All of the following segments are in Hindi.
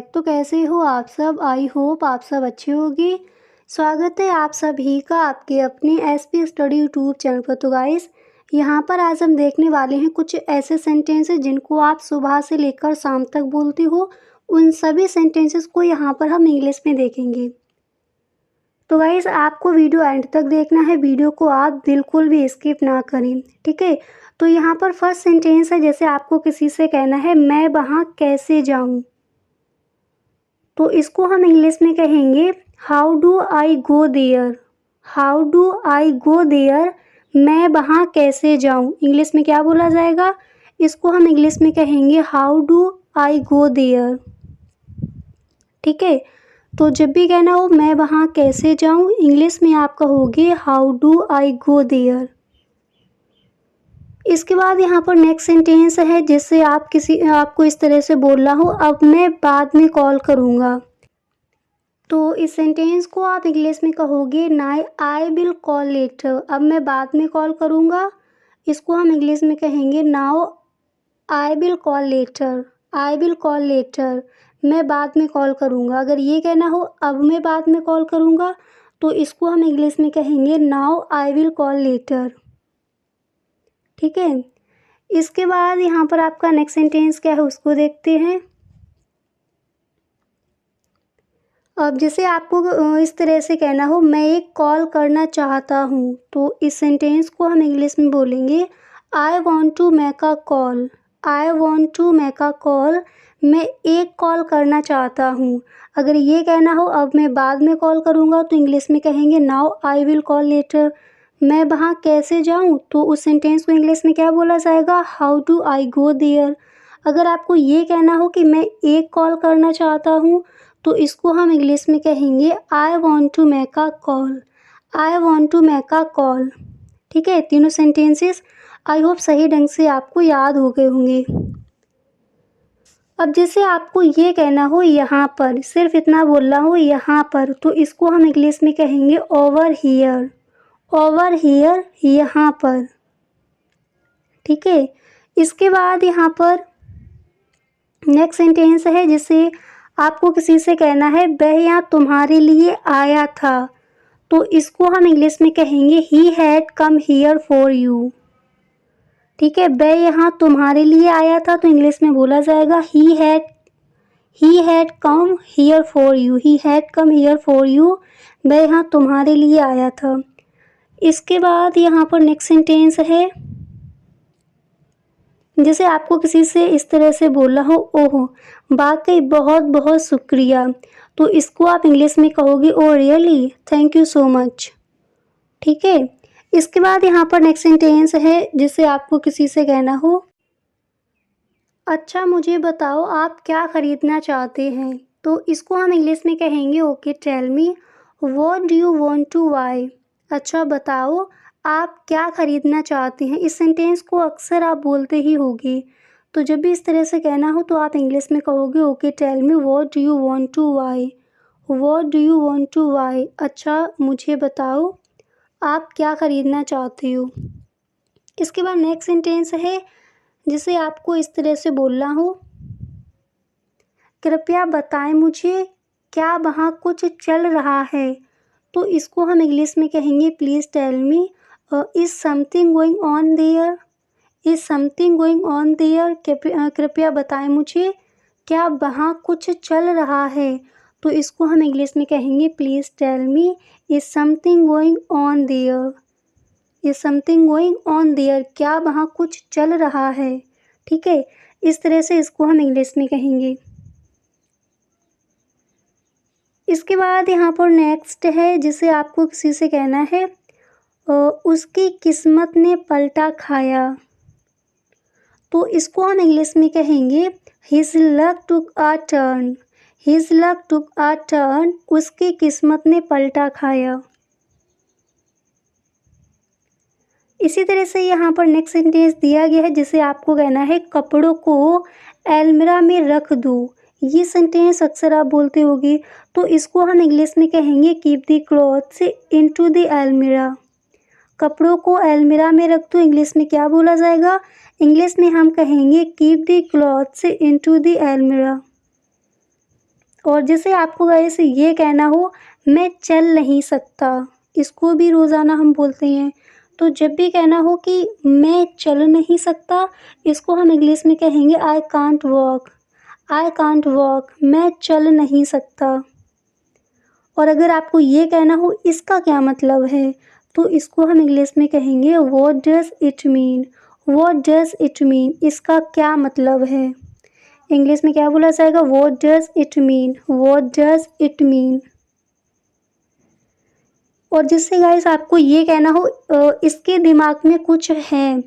बैक। तो कैसे हो आप सब? आई होप आप सब अच्छे होंगे। स्वागत है आप सभी का आपके अपने एसपी स्टडी यूट्यूब चैनल पर। तो गाइस, यहाँ पर आज हम देखने वाले हैं कुछ ऐसे सेंटेंसेस जिनको आप सुबह से लेकर शाम तक बोलते हो। उन सभी सेंटेंसेस को यहाँ पर हम इंग्लिश में देखेंगे। तो गाइस, आपको वीडियो एंड तक देखना है, वीडियो को आप बिल्कुल भी स्किप ना करें, ठीक है। तो यहाँ पर फर्स्ट सेंटेंस है, जैसे आपको किसी से कहना है मैं वहाँ कैसे जाऊँ, तो इसको हम इंग्लिश में कहेंगे how do I go there. How do I go there, मैं वहाँ कैसे जाऊँ। इंग्लिश में क्या बोला जाएगा? इसको हम इंग्लिश में कहेंगे how do I go there, ठीक है। तो जब भी कहना हो मैं वहाँ कैसे जाऊँ, इंग्लिश में आप कहोगे how do I go there. इसके बाद यहाँ पर नेक्स्ट सेंटेंस है, जिससे आपको इस तरह से बोलना हो अब मैं बाद में कॉल करूँगा। तो इस सेंटेंस को आप इंग्लिश में कहोगे now I will call later. अब मैं बाद में कॉल करूँगा, इसको हम इंग्लिश में कहेंगे now I will call later. I will call later, मैं बाद में कॉल करूँगा। अगर ये कहना हो अब मैं बाद में कॉल करूँगा, तो इसको हम इंग्लिश में कहेंगे now I will call later, ठीक है। इसके बाद यहाँ पर आपका नेक्स्ट सेंटेंस क्या है उसको देखते हैं। अब जैसे आपको इस तरह से कहना हो मैं एक कॉल करना चाहता हूँ, तो इस सेंटेंस को हम इंग्लिश में बोलेंगे I want to make a call. I want to make a call, मैं एक कॉल करना चाहता हूँ। अगर ये कहना हो अब मैं बाद में कॉल करूँगा, तो इंग्लिश में कहेंगे now I will call later. मैं वहाँ कैसे जाऊँ, तो उस सेंटेंस को इंग्लिश में क्या बोला जाएगा? How do I go there. अगर आपको ये कहना हो कि मैं एक कॉल करना चाहता हूँ, तो इसको हम इंग्लिश में कहेंगे I want to make a call. I want to make a call, ठीक है। तीनों सेंटेंसेस आई होप सही ढंग से आपको याद हो गए होंगे। अब जैसे आपको ये कहना हो यहाँ पर, सिर्फ इतना बोलना हो यहाँ पर, तो इसको हम इंग्लिश में कहेंगे ओवर हियर। ओवर हियर, यहाँ पर, ठीक है। इसके बाद यहाँ पर नेक्स्ट सेंटेंस है, जिसे आपको किसी से कहना है वह यहाँ तुम्हारे लिए आया था, तो इसको हम इंग्लिश में कहेंगे he had come here for you, ठीक है। वह यहाँ तुम्हारे लिए आया था, तो इंग्लिश में बोला जाएगा he had come here for you. He had come here for you, वह यहाँ तुम्हारे लिए आया था। इसके बाद यहाँ पर नेक्स्ट सेंटेंस है, जैसे आपको किसी से इस तरह से बोला हो ओह वाकई बहुत बहुत शुक्रिया, तो इसको आप इंग्लिश में कहोगे oh really thank you so much, ठीक है। इसके बाद यहाँ पर नेक्स्ट सेंटेंस है, जिसे आपको किसी से कहना हो अच्छा मुझे बताओ आप क्या ख़रीदना चाहते हैं, तो इसको हम इंग्लिश में कहेंगे okay tell me what do you want to buy. अच्छा बताओ आप क्या ख़रीदना चाहते हैं। इस सेंटेंस को अक्सर आप बोलते ही होगे, तो जब भी इस तरह से कहना हो तो आप इंग्लिश में कहोगे okay tell me what do you want to buy. What do you want to buy, अच्छा मुझे बताओ आप क्या ख़रीदना चाहते हो। इसके बाद नेक्स्ट सेंटेंस है, जिसे आपको इस तरह से बोलना हो कृपया बताएं मुझे क्या वहाँ कुछ चल रहा है, तो इसको हम इंग्लिश में कहेंगे please tell me is something going on there. Is something going on there, कृपया बताएं मुझे क्या वहाँ कुछ चल रहा है, तो इसको हम इंग्लिश में कहेंगे please tell me is something going on there. Is something going on there, क्या वहाँ कुछ चल रहा है, ठीक है। इस तरह से इसको हम इंग्लिश में कहेंगे। इसके बाद यहाँ पर नेक्स्ट है, जिसे आपको किसी से कहना है उसकी किस्मत ने पलटा खाया, तो इसको हम इंग्लिश में कहेंगे his luck took a turn. His luck took a turn, उसकी किस्मत ने पलटा खाया। इसी तरह से यहाँ पर नेक्स्ट सेंटेंस दिया गया है, जिसे आपको कहना है कपड़ों को अलमीरा में रख दो। ये सेंटेंस अक्सर आप बोलते होगी, तो इसको हम इंग्लिश में कहेंगे keep the clothes into the अलमीरा। कपड़ों को अलमीरा में रख दो, इंग्लिश में क्या बोला जाएगा? इंग्लिश में हम कहेंगे keep the clothes into the अलमीरा। और जैसे आपको गाइस ये कहना हो मैं चल नहीं सकता, इसको भी रोज़ाना हम बोलते हैं। तो जब भी कहना हो कि मैं चल नहीं सकता, इसको हम इंग्लिश में कहेंगे I can't walk. I can't walk, मैं चल नहीं सकता। और अगर आपको ये कहना हो इसका क्या मतलब है, तो इसको हम इंग्लिश में कहेंगे what does it mean. What does it mean, इसका क्या मतलब है। इंग्लिश में क्या बोला जाएगा, what does it mean, what does it mean. और जिससे गाइस आपको ये कहना हो इसके दिमाग में कुछ है,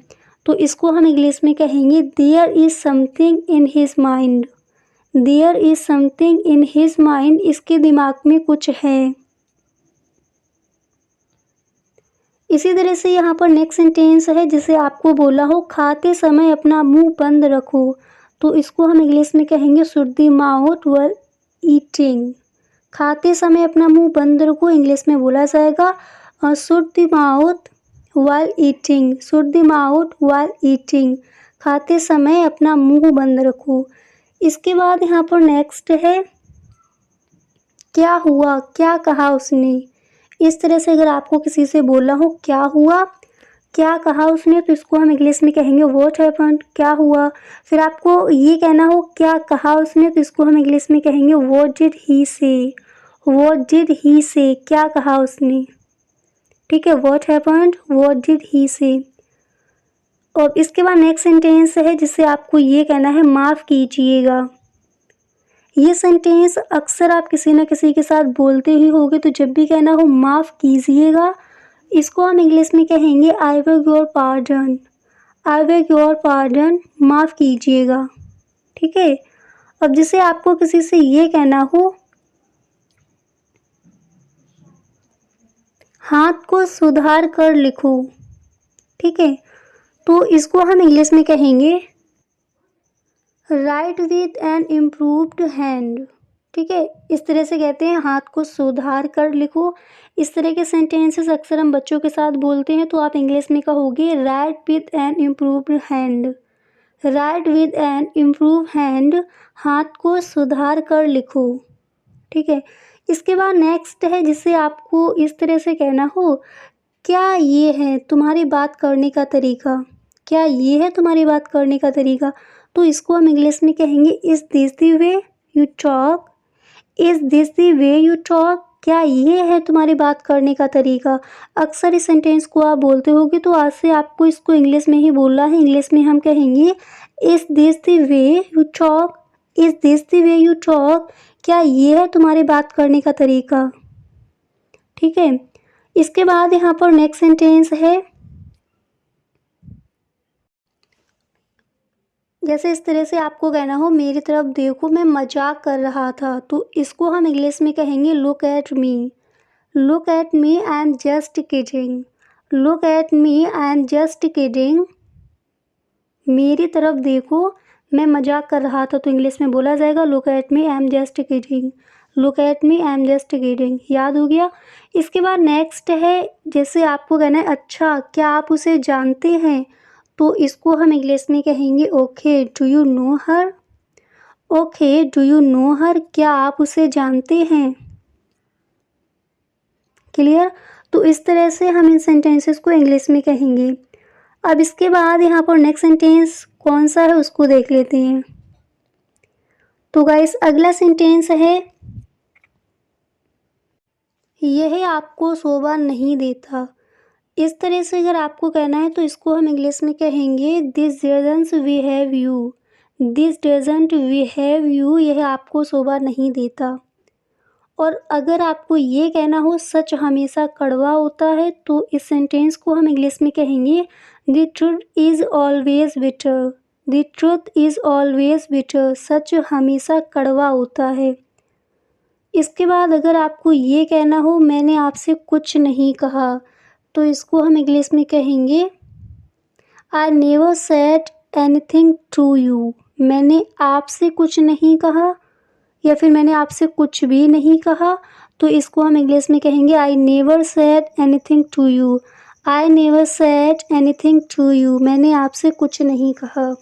तो इसको हम इंग्लिश में कहेंगे there is something in his mind. There is something in his mind, इसके दिमाग में कुछ है। इसी तरह से यहाँ पर नेक्स्ट सेंटेंस है जिसे आपको बोला हो खाते समय अपना मुंह बंद रखो, तो इसको हम इंग्लिश में कहेंगे should the mouth while eating. खाते समय अपना मुंह बंद रखो, इंग्लिश में बोला जाएगा should the mouth while eating. Should the mouth while eating, खाते समय अपना मुंह बंद रखो। इसके बाद यहाँ पर नेक्स्ट है क्या हुआ, क्या कहा उसने। इस तरह से अगर आपको किसी से बोलना हो क्या हुआ, क्या कहा उसने, तो इसको हम इंग्लिश में कहेंगे व्हाट हैपेंड, क्या हुआ। फिर आपको ये कहना हो क्या कहा उसने, तो इसको हम इंग्लिश में कहेंगे व्हाट डिड ही से। व्हाट डिड ही से, क्या कहा उसने। ठीक है, what happened, what did he से। और इसके बाद नेक्स्ट सेंटेंस है जिससे आपको ये कहना है माफ़ कीजिएगा। ये सेंटेंस अक्सर आप किसी न किसी के साथ बोलते ही होगे, तो जब भी कहना हो माफ़ कीजिएगा, इसको हम इंग्लिश में कहेंगे I beg your pardon. I beg your pardon, माफ़ कीजिएगा। ठीक है, अब जैसे आपको किसी से ये कहना हो हाथ को सुधार कर लिखो, ठीक है, तो इसको हम इंग्लिश में कहेंगे right with an improved hand. ठीक है, इस तरह से कहते हैं हाथ को सुधार कर लिखो। इस तरह के सेंटेंसेस अक्सर हम बच्चों के साथ बोलते हैं, तो आप इंग्लिश में कहोगे right with an improved hand. Right with an improve hand, हाथ को सुधार कर लिखो। ठीक है, इसके बाद नेक्स्ट है जिससे आपको इस तरह से कहना हो क्या ये है तुम्हारी बात करने का तरीका। क्या ये है तुम्हारी बात करने का तरीका, तो इसको हम इंग्लिश में कहेंगे is this the way you talk. Is this the way you talk, क्या ये है तुम्हारी बात करने का तरीका। अक्सर इस सेंटेंस को आप बोलते होगे, तो आज से आपको इसको इंग्लिश में ही बोलना है। इंग्लिश में हम कहेंगे is this the way you talk. Is this the way you talk, क्या ये है तुम्हारी बात करने का तरीका। ठीक है, इसके बाद यहाँ पर नेक्स्ट सेंटेंस है जैसे इस तरह से आपको कहना हो मेरी तरफ देखो मैं मजाक कर रहा था, तो इसको हम इंग्लिश में कहेंगे look at me. Look at me, I am just kidding. Look at me, I am just kidding. मेरी तरफ देखो मैं मजाक कर रहा था, तो इंग्लिश में बोला जाएगा look at me, I am just kidding. Look at me, I am just kidding. याद हो गया। इसके बाद नेक्स्ट है जैसे आपको कहना है अच्छा क्या आप उसे जानते हैं, तो इसको हम इंग्लिश में कहेंगे okay do you know her. Okay do you know her, क्या आप उसे जानते हैं। क्लियर, तो इस तरह से हम इन सेंटेंसेस को इंग्लिश में कहेंगे। अब इसके बाद यहाँ पर नेक्स्ट सेंटेंस कौन सा है उसको देख लेते हैं। तो गाइस अगला सेंटेंस है यह आपको शोभा नहीं देता। इस तरह से अगर आपको कहना है तो इसको हम इंग्लिश में कहेंगे this doesn't behave you. This doesn't behave you, यह आपको शोभा नहीं देता। और अगर आपको ये कहना हो सच हमेशा कड़वा होता है, तो इस सेंटेंस को हम इंग्लिश में कहेंगे the truth is always bitter. The truth is always bitter, सच हमेशा कड़वा होता है। इसके बाद अगर आपको ये कहना हो मैंने आपसे कुछ नहीं कहा, तो इसको हम इंग्लिश में कहेंगे I never said anything to you. मैंने आपसे कुछ नहीं कहा, या फिर मैंने आपसे कुछ भी नहीं कहा, तो इसको हम इंग्लिश में कहेंगे I never said anything to you. I never said anything to you, मैंने आपसे कुछ नहीं कहा।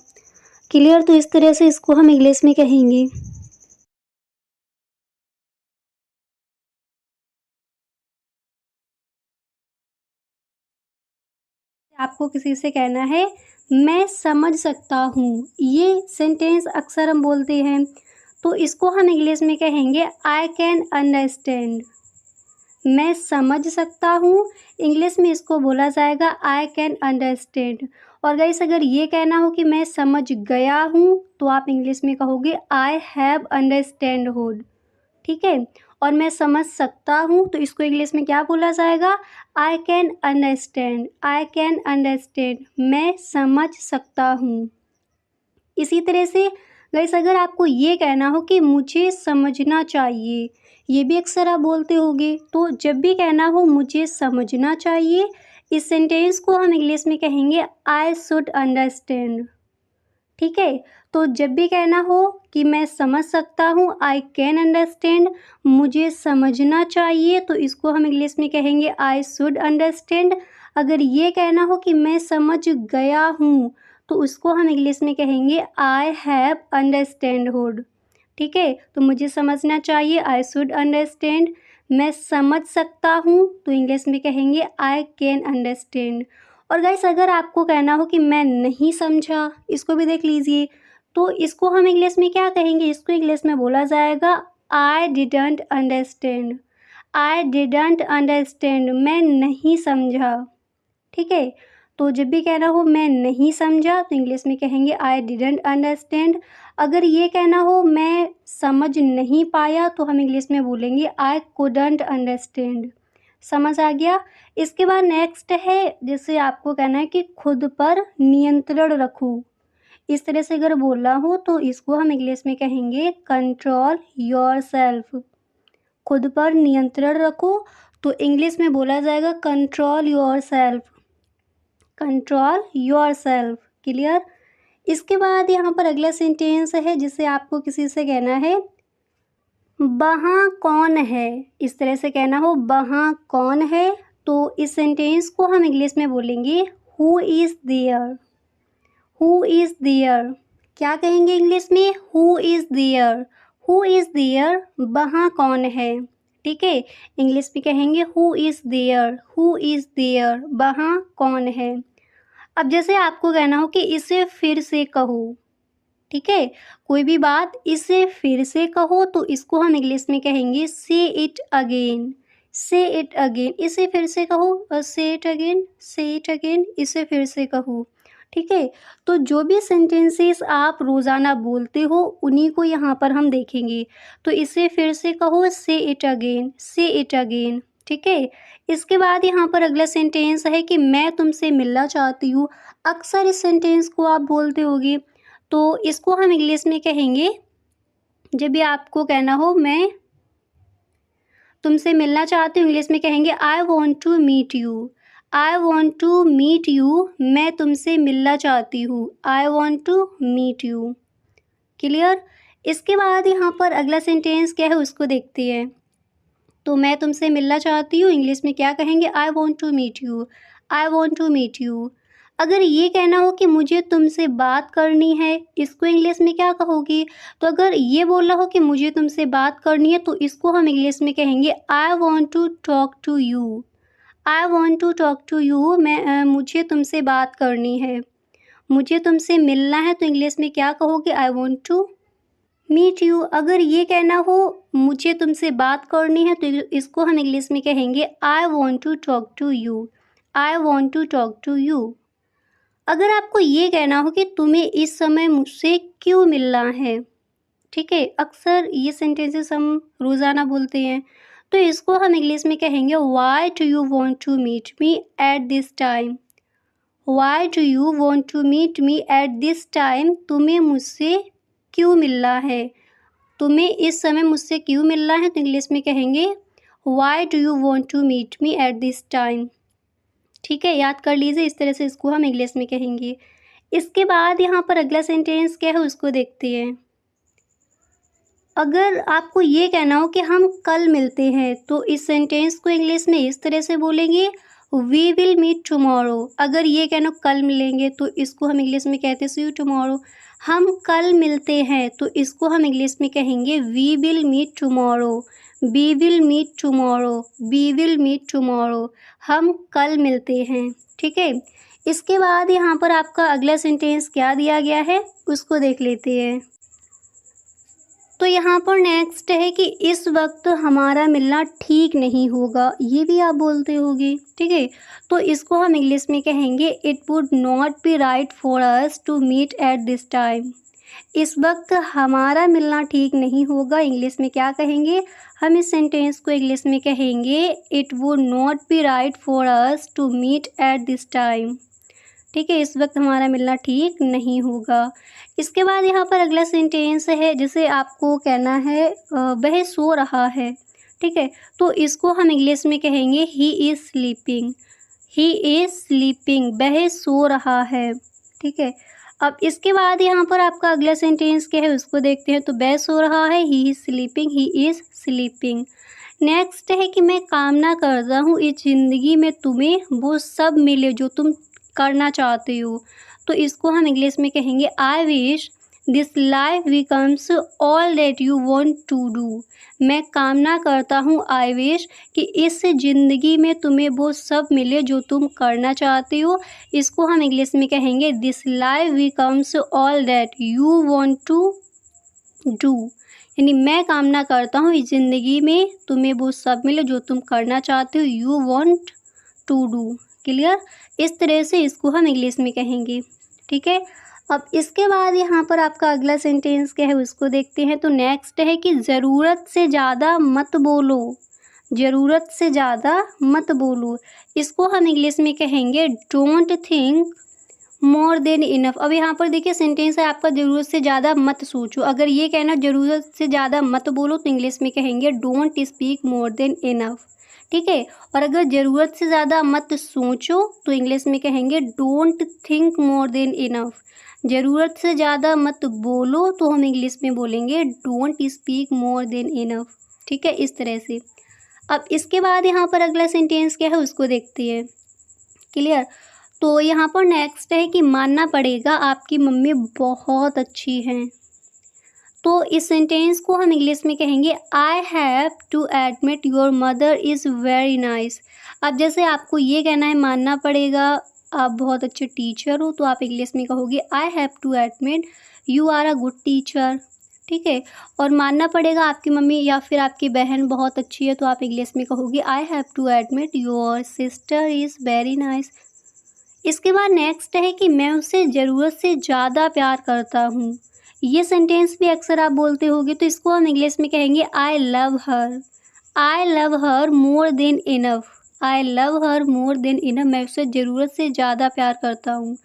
क्लियर, तो इस तरह से इसको हम इंग्लिश में कहेंगे। आपको किसी से कहना है मैं समझ सकता हूँ, ये सेंटेंस अक्सर हम बोलते हैं, तो इसको हम इंग्लिश में कहेंगे आई कैन अंडरस्टैंड। मैं समझ सकता हूँ, इंग्लिश में इसको बोला जाएगा आई कैन अंडरस्टैंड। और गाइस अगर ये कहना हो कि मैं समझ गया हूँ, तो आप इंग्लिश में कहोगे आई हैव अंडरस्टैंडहुड। ठीक है, और मैं समझ सकता हूँ, तो इसको इंग्लिश में क्या बोला जाएगा, I can understand, I can understand, मैं समझ सकता हूँ। इसी तरह से गाइस अगर आपको ये कहना हो कि मुझे समझना चाहिए, ये भी अक्सर आप बोलते होगे, तो जब भी कहना हो मुझे समझना चाहिए, इस सेंटेंस को हम इंग्लिश में कहेंगे आई शुड अंडरस्टैंड। ठीक है, तो जब भी कहना हो कि मैं समझ सकता हूँ, आई कैन अंडरस्टैंड, मुझे समझना चाहिए, तो इसको हम इंग्लिश में कहेंगे आई शुड अंडरस्टैंड। अगर ये कहना हो कि मैं समझ गया हूँ, तो उसको हम इंग्लिश में कहेंगे आई हैव अंडरस्टैंडहुड। ठीक है, तो मुझे समझना चाहिए, आई शुड अंडरस्टैंड। मैं समझ सकता हूँ, तो इंग्लिश में कहेंगे आई कैन अंडरस्टैंड। और गाइस अगर आपको कहना हो कि मैं नहीं समझा, इसको भी देख लीजिए, तो इसको हम इंग्लिश में क्या कहेंगे, इसको इंग्लिश में बोला जाएगा I didn't understand, I didn't understand, मैं नहीं समझा। ठीक है, तो जब भी कहना हो मैं नहीं समझा, तो इंग्लिश में कहेंगे आई डिडंट अंडरस्टैंड। अगर ये कहना हो मैं समझ नहीं पाया, तो हम इंग्लिश में बोलेंगे आई कुडंट अंडरस्टैंड। समझ आ गया। इसके बाद नेक्स्ट है, जैसे आपको कहना है कि खुद पर नियंत्रण रखो, इस तरह से अगर बोलना हो, तो इसको हम इंग्लिश में कहेंगे कंट्रोल योरसेल्फ। खुद पर नियंत्रण रखो, तो इंग्लिश में बोला जाएगा control yourself, control yourself. Clear. इसके बाद यहाँ पर अगला सेंटेंस है, जिसे आपको किसी से कहना है वहाँ कौन है, इस तरह से कहना हो वहाँ कौन है, तो इस सेंटेंस को हम इंग्लिश में बोलेंगे who is there, who is there. क्या कहेंगे इंग्लिश में, who is there, who is there, वहाँ कौन है। ठीक है, इंग्लिश में कहेंगे who is there, who is there, वहाँ कौन है। अब जैसे आपको कहना हो कि इसे फिर से कहो, ठीक है, कोई भी बात इसे फिर से कहो, तो इसको हम इंग्लिश में कहेंगे से इट अगेन, से इट अगेन, इसे फिर से कहो, से इट अगेन, से इट अगेन, इसे फिर से कहो। ठीक है, तो जो भी सेंटेंसेस आप रोज़ाना बोलते हो, उन्हीं को यहाँ पर हम देखेंगे। तो इसे फिर से कहो, से इट अगेन, से इट अगेन। ठीक है, इसके बाद यहाँ पर अगला सेंटेंस है कि मैं तुमसे मिलना चाहती हूँ। अक्सर इस सेंटेंस को आप बोलते होगे, तो इसको हम इंग्लिश में कहेंगे, जब भी आपको कहना हो मैं तुमसे मिलना चाहती हूँ, इंग्लिश में कहेंगे I want to meet you, I want to meet you, मैं तुमसे मिलना चाहती हूँ, I want to meet you. Clear. इसके बाद यहाँ पर अगला सेंटेंस क्या है, उसको देखते हैं। तो मैं तुमसे मिलना चाहती हूँ, इंग्लिश में क्या कहेंगे, I want to meet you, I want to meet you. अगर ये कहना हो कि मुझे तुमसे बात करनी है, इसको इंग्लिश में क्या कहोगी, तो अगर ये बोलना हो कि मुझे तुमसे बात करनी है, तो इसको हम इंग्लिश में कहेंगे I want to talk to you, I want to talk to you, मुझे तुमसे बात करनी है। मुझे तुमसे मिलना है, तो इंग्लिश में क्या कहोगे, I want to meet you. अगर ये कहना हो मुझे तुमसे बात करनी है, तो इसको हम इंग्लिश में कहेंगे I want to talk to you, I want to talk to you. अगर आपको ये कहना हो कि तुम्हें इस समय मुझसे क्यों मिलना है, ठीक है, अक्सर ये सेंटेंसेस हम रोज़ाना बोलते हैं, तो इसको हम इंग्लिश में कहेंगे why do you want to meet me at this time, why do you want to meet me at this time, तुम्हें मुझसे क्यों मिलना है, तुम्हें इस समय मुझसे क्यों मिलना है, तो इंग्लिश में कहेंगे why do you want to meet me at this time. ठीक है, याद कर लीजिए, इस तरह से इसको हम इंग्लिश में कहेंगे। इसके बाद यहाँ पर अगला सेंटेंस क्या है, उसको देखते हैं। अगर आपको ये कहना हो कि हम कल मिलते हैं, तो इस सेंटेंस को इंग्लिश में इस तरह से बोलेंगे वी विल मीट टुमारो। अगर ये कहना कल मिलेंगे तो इसको हम इंग्लिश में कहते हैं सी यू टुमारो। हम कल मिलते हैं तो इसको हम इंग्लिश में कहेंगे we will meet tomorrow. We will meet tomorrow. We will meet tomorrow. हम कल मिलते हैं। ठीक है, इसके बाद यहाँ पर आपका अगला सेंटेंस क्या दिया गया है उसको देख लेते हैं। तो यहाँ पर नेक्स्ट है कि इस वक्त हमारा मिलना ठीक नहीं होगा, ये भी आप बोलते होगे। ठीक है, तो इसको हम इंग्लिश में कहेंगे it would not be right for us to meet at this time. इस वक्त हमारा मिलना ठीक नहीं होगा, इंग्लिश में क्या कहेंगे, हम इस सेंटेंस को इंग्लिश में कहेंगे it would not be right for us to meet at this time. ठीक है, इस वक्त हमारा मिलना ठीक नहीं होगा। इसके बाद यहाँ पर अगला सेंटेंस है जिसे आपको कहना है वह सो रहा है। ठीक है, तो इसको हम इंग्लिश में कहेंगे he is sleeping. He is sleeping, वह सो रहा है। ठीक है, अब इसके बाद यहाँ पर आपका अगला सेंटेंस क्या है उसको देखते हैं। तो वह सो रहा है, he is sleeping, he is sleeping. Next है कि मैं कामना करता हूँ इस ज़िंदगी में तुम्हें वो सब मिले जो तुम करना चाहते हो। तो इसको हम इंग्लिश में कहेंगे I wish this life becomes all that you want to do. मैं कामना करता हूँ, आई विश, कि इस ज़िंदगी में तुम्हें वो सब मिले जो तुम करना चाहते हो। इसको हम इंग्लिश में कहेंगे this life becomes all that you want to do. यानी मैं कामना करता हूँ इस ज़िंदगी में तुम्हें वो सब मिले जो तुम करना चाहते हो, you want to do. Clear, इस तरह से इसको हम इंग्लिश में कहेंगे। ठीक है, अब इसके बाद यहाँ पर आपका अगला सेंटेंस क्या है उसको देखते हैं। तो नेक्स्ट है कि ज़रूरत से ज़्यादा मत बोलो। ज़रूरत से ज़्यादा मत बोलो, इसको हम इंग्लिश में कहेंगे don't think more than enough. अब यहाँ पर देखिए सेंटेंस है आपका ज़रूरत से ज़्यादा मत सोचो। अगर ये कहना ज़रूरत से ज़्यादा मत बोलो तो इंग्लिश में कहेंगे don't speak more than enough. ठीक है, और अगर ज़रूरत से ज़्यादा मत सोचो तो इंग्लिश में कहेंगे don't think more than enough. ज़रूरत से ज़्यादा मत बोलो तो हम इंग्लिश में बोलेंगे don't speak more than enough. ठीक है, इस तरह से। अब इसके बाद यहाँ पर अगला सेंटेंस क्या है उसको देखते हैं। क्लियर, तो यहाँ पर नेक्स्ट है कि मानना पड़ेगा आपकी मम्मी बहुत अच्छी हैं। तो इस सेंटेंस को हम इंग्लिश में कहेंगे I have to admit your mother is very nice. अब जैसे आपको ये कहना है मानना पड़ेगा आप बहुत अच्छे टीचर हो, तो आप इंग्लिश में कहोगे I have to admit you are a good teacher. ठीक है, और मानना पड़ेगा आपकी मम्मी या फिर आपकी बहन बहुत अच्छी है तो आप इंग्लिश में कहोगे I have to admit your sister is very nice. इसके बाद नेक्स्ट है कि मैं उसे ज़रूरत से ज़्यादा प्यार करता हूँ। ये सेंटेंस भी अक्सर आप बोलते होगे, तो इसको हम इंग्लिश में कहेंगे I love her. I love her more than enough. I love her more than enough, मैं उसे ज़रूरत से ज़्यादा प्यार करता हूँ।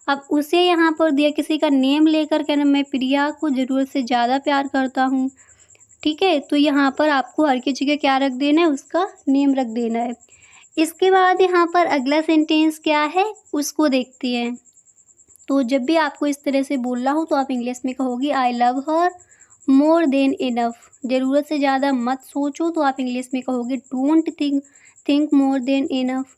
अब उसे यहाँ पर दिया किसी का नेम लेकर कहना मैं प्रिया को ज़रूरत से ज़्यादा प्यार करता हूँ। ठीक है, तो यहाँ पर आपको हर की जगह क्या रख देना है, उसका नेम रख देना है। इसके बाद यहाँ पर अगला सेंटेंस क्या है उसको देखते हैं। तो जब भी आपको इस तरह से बोलना हो तो आप इंग्लिश में कहोगे I love her more than enough. ज़रूरत से ज़्यादा मत सोचो तो आप इंग्लिश में कहोगे don't think more than enough.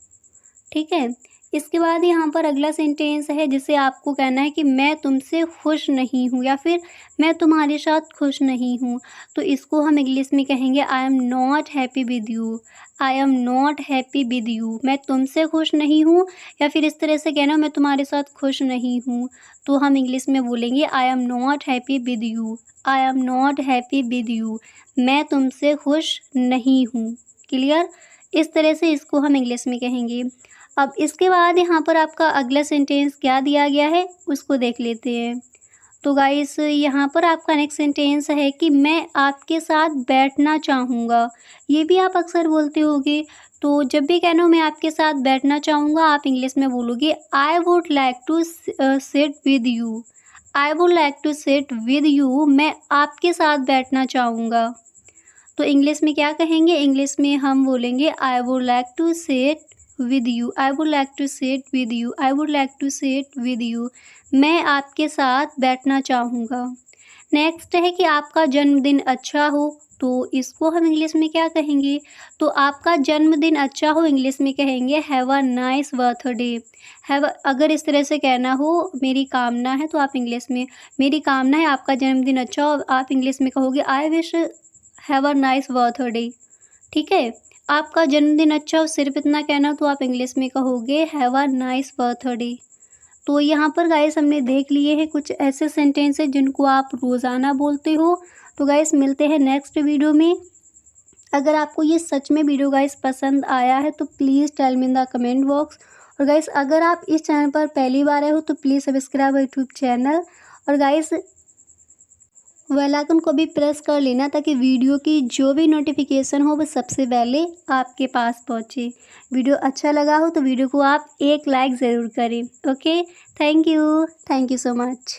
ठीक है, इसके बाद यहाँ पर अगला सेंटेंस है जिसे आपको कहना है कि मैं तुमसे खुश नहीं हूँ या फिर मैं तुम्हारे साथ खुश नहीं हूँ। तो इसको हम इंग्लिश में कहेंगे I am not happy with you. I am not happy with you, मैं तुमसे खुश नहीं हूँ। या फिर इस तरह से कहना मैं तुम्हारे साथ खुश नहीं हूँ, तो हम इंग्लिश में बोलेंगे I am not happy with you. I am not happy with you, मैं तुमसे खुश नहीं हूँ। क्लियर, इस तरह से इसको हम इंग्लिश में कहेंगे। अब इसके बाद यहाँ पर आपका अगला सेंटेंस क्या दिया गया है उसको देख लेते हैं। तो गाइस यहाँ पर आपका नेक्स्ट सेंटेंस है कि मैं आपके साथ बैठना चाहूँगा। ये भी आप अक्सर बोलते होगे, तो जब भी कहना हो मैं आपके साथ बैठना चाहूँगा आप इंग्लिश में बोलोगे I would like to sit with you. I would like to sit with you, मैं आपके साथ बैठना चाहूँगा। तो इंग्लिश में क्या कहेंगे, इंग्लिश में हम बोलेंगे I would like to sit with you. I would like to sit with you. I would like to sit with you, मैं आपके साथ बैठना चाहूँगा। नेक्स्ट है कि आपका जन्मदिन अच्छा हो। तो इसको हम इंग्लिश में क्या कहेंगे? तो आपका जन्मदिन अच्छा हो इंग्लिश में कहेंगे हैव अ नाइस बर्थडे। अगर इस तरह से कहना हो मेरी कामना है, तो आप इंग्लिश में मेरी कामना है आपका जन्मदिन अच्छा हो, आप इंग्लिश में कहोगे I wish have a nice birthday. ठीक है, आपका जन्मदिन अच्छा हो सिर्फ इतना कहना हो तो आप इंग्लिश में कहोगे हैव अ नाइस बर्थडे। तो यहाँ पर गाइस हमने देख लिए हैं कुछ ऐसे सेंटेंसेस जिनको आप रोज़ाना बोलते हो। तो गाइस मिलते हैं नेक्स्ट वीडियो में। अगर आपको ये सच में वीडियो गाइस पसंद आया है तो please tell me in the comment box. और गाइस अगर आप इस चैनल पर पहली बार आए हो तो प्लीज़ सब्सक्राइब यूट्यूब चैनल, और गाइस बेल आइकन को भी प्रेस कर लेना ताकि वीडियो की जो भी नोटिफिकेशन हो वो सबसे पहले आपके पास पहुँचे। वीडियो अच्छा लगा हो तो वीडियो को आप एक लाइक ज़रूर करें। Okay, thank you so much.